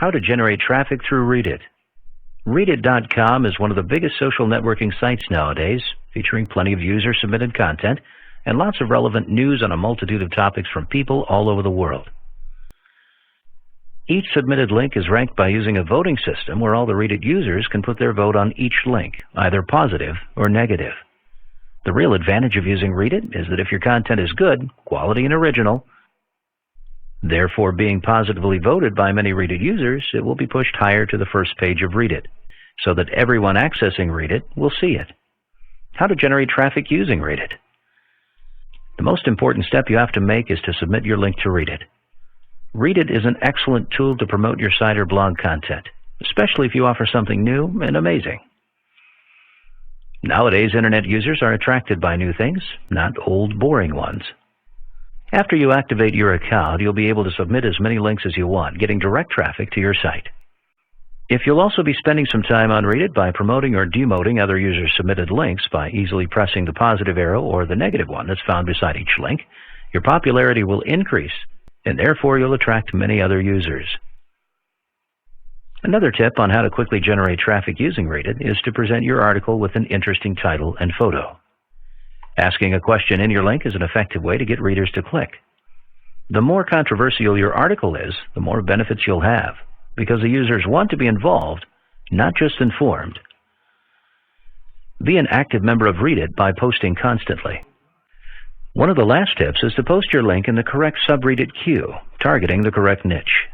How to generate traffic through Reddit. Reddit.com is one of the biggest social networking sites nowadays, featuring plenty of user-submitted content and lots of relevant news on a multitude of topics from people all over the world. Each submitted link is ranked by using a voting system where all the Reddit users can put their vote on each link, either positive or negative. The real advantage of using Reddit is that if your content is good, quality, and original, therefore being positively voted by many Reddit users, it will be pushed higher to the first page of Reddit, so that everyone accessing Reddit will see it. How to generate traffic using Reddit. The most important step you have to make is to submit your link to Reddit. Reddit is an excellent tool to promote your site or blog content, especially if you offer something new and amazing. Nowadays, Internet users are attracted by new things, not old, boring ones. After you activate your account, you'll be able to submit as many links as you want, getting direct traffic to your site. If you'll also be spending some time on Reddit by promoting or demoting other users' submitted links by easily pressing the positive arrow or the negative one that's found beside each link, your popularity will increase, and therefore you'll attract many other users. Another tip on how to quickly generate traffic using Reddit is to present your article with an interesting title and photo. Asking a question in your link is an effective way to get readers to click. The more controversial your article is, the more benefits you'll have, because the users want to be involved, not just informed. Be an active member of Reddit by posting constantly. One of the last tips is to post your link in the correct subreddit queue, targeting the correct niche.